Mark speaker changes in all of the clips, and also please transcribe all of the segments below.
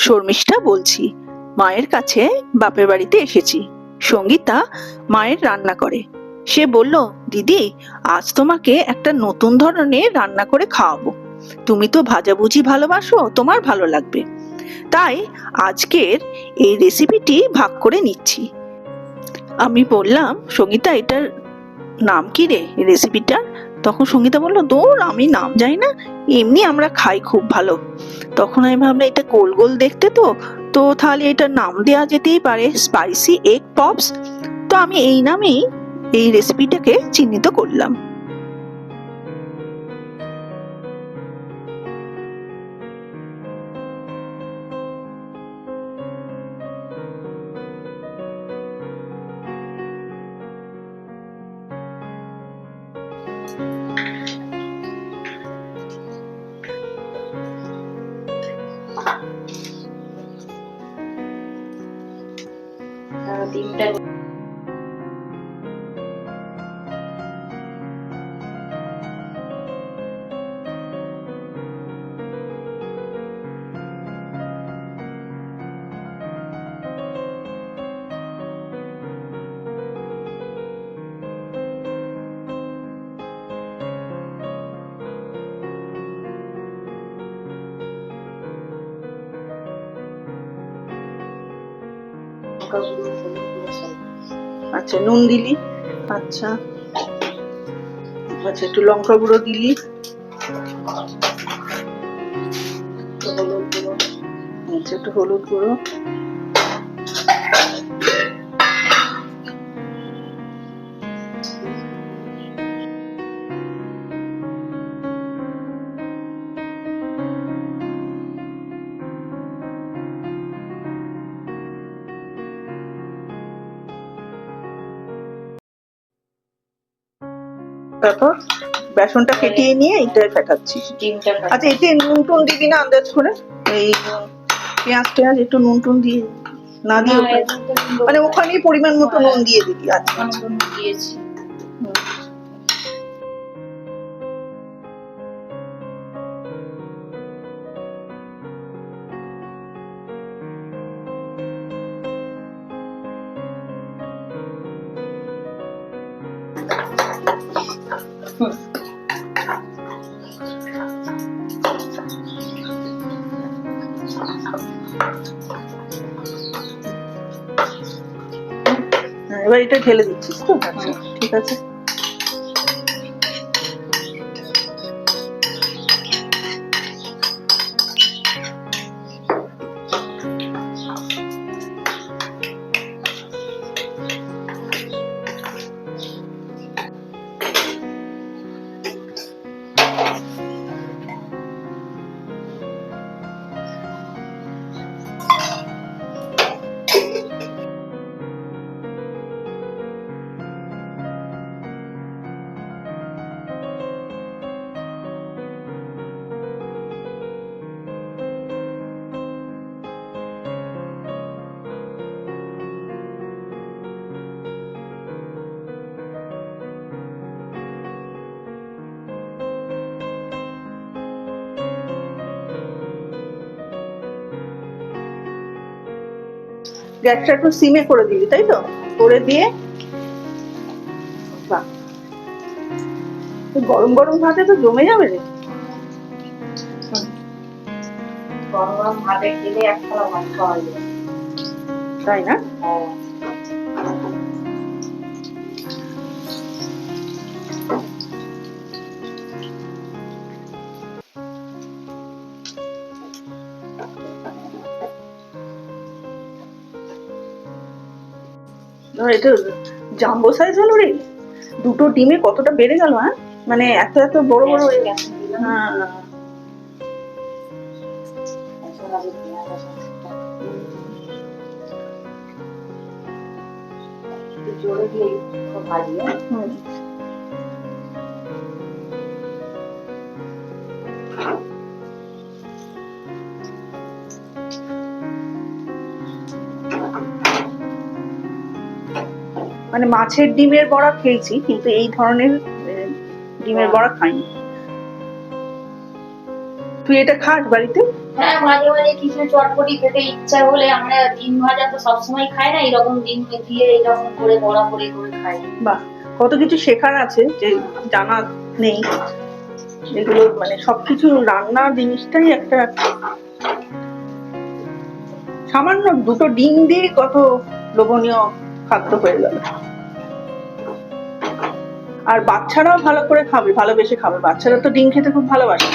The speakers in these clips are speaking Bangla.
Speaker 1: শর্মিষ্ঠা বলছি। মায়ের কাছে বাপের বাড়িতে এসেছি। সঙ্গীতা মায়ের রান্না করে। সে বলল, দিদি, আজ তোমাকে একটা নতুন ধরনের রান্না করে খাওয়াবো। তুমি তো ভাজাভুজি ভালোবাসো, তোমার ভালো লাগবে। তাই আজকের এই রেসিপিটি ভাগ করে নিচ্ছি। আমি বললাম, সঙ্গীতা, এটার নাম কি রে রেসিপিটার? তখন সঙ্গীতা বলল, দূর, আমি নাম জানি না, এমনি আমরা খাই খুব ভালো। তখন আমি ভাবলাম, এটা গোল গোল দেখতে, তো তো তাহলে এটার নাম দেওয়া যেতেই পারে স্পাইসি এগ পপস। তো আমি এই নামেই এই রেসিপিটাকে চিহ্নিত করলাম।
Speaker 2: ডিমটা
Speaker 1: আচ্ছা, নুন দিলি? আচ্ছা আচ্ছা, একটু লঙ্কা গুঁড়ো দিলি?
Speaker 2: হলুদ গুঁড়ো,
Speaker 1: আচ্ছা, একটু হলুদ গুঁড়ো। তারপর বেসনটা ফেটিয়ে নিয়ে এইটাই ফেটাচ্ছিস?
Speaker 2: ডিমটা
Speaker 1: আচ্ছা, এতে নুন টুন দিবি না আন্দাজ করে? এই পেঁয়াজ টেঁয়াজ একটু নুন টুন দিয়ে না দিয়ে মানে ওখানেই পরিমাণ মতো নুন দিয়ে দিবি? আচ্ছা আচ্ছা,
Speaker 2: দিয়েছি।
Speaker 1: এবার এটা ঢেলে দিচ্ছিস তো? আচ্ছা, ঠিক আছে। গ্যাসটা একটু সিমে করে দিবি, তাই তো? করে দিয়ে বাহ, গরম গরম ভাতে তো জমে যাবে রে।
Speaker 2: গরম গরম ভাতে খেলে এক থালা ভাত খাওয়া যায়,
Speaker 1: তাই না? এটা জাম্বো সাইজ হলো রে। দুটো ডিমে কতটা বেড়ে গেল, হ্যাঁ? মানে এত এত বড় বড় হয়ে গেছে। হ্যাঁ,
Speaker 2: জোরে দিয়ে ভাজি।
Speaker 1: মানে মাছের ডিমের বড়া খেয়েছি, কিন্তু এই ধরনের ডিমের বড়া খাইনি। তুই এটা খাস বাড়িতে?
Speaker 2: হ্যাঁ, মাঝে মাঝে কিছু চটপটি খেতে ইচ্ছা হলে আমরা ডিম ভাজা তো সবসময় খাই না, এরকম ডিম দিয়ে এরকম করে বড়া করে করে খাই।
Speaker 1: বাহ, কত কিছু শেখার আছে যে জানা নেই। এগুলো মানে সবকিছু রান্নার জিনিসটাই একটা সামান্য দুটো ডিম দিয়ে কত লোভনীয় খাদ্য হয়ে গেল। আর বাচ্চারাও ভালো করে খাবে, ভালোবেসে খাবে। বাচ্চারা তো ডিম খেতে খুব ভালোবাসে,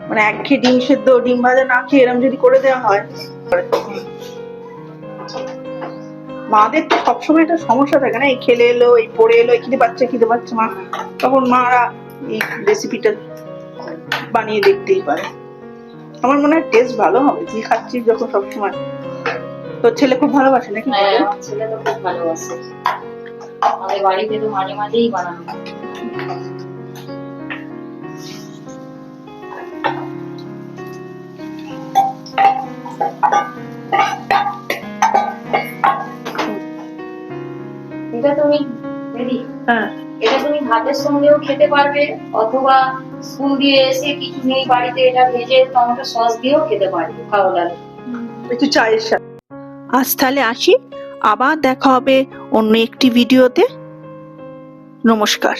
Speaker 1: মানে একঘেয়ে ডিম সেদ্ধ ডিম ভাজা না খেয়ে এরম যদি করে দেওয়া হয়। মাদের তো সবসময় একটা সমস্যা থাকে না, এই খেলে এলো, এই পড়ে এলো, এই খিদে পাচ্ছে মা, তখন মারা এই রেসিপিটা বানিয়ে দেখতেই পারে। আমার মনে হয় টেস্ট ভালো হবে, তুই খাচ্ছিস যখন সবসময়। তোর ছেলে খুব ভালোবাসে নাকি?
Speaker 2: হ্যাঁ, আমার ছেলে তো খুব ভালোবাসে, আমাদের বাড়িতে তো মাঝে মাঝেই বানানো হয়। এটা তুমি দিদি,
Speaker 1: হ্যাঁ,
Speaker 2: এটা তুমি ভাতের সঙ্গেও খেতে পারবে, অথবা স্কুল দিয়ে এসে কিছু নেই বাড়িতে, এটা ভেজে টমেটো সস দিয়েও খেতে পারবে, ভালো লাগে।
Speaker 1: একটু চায়ের সাথে। আজ তাহলে আসি, আবার দেখা হবে অন্য একটি ভিডিওতে। নমস্কার।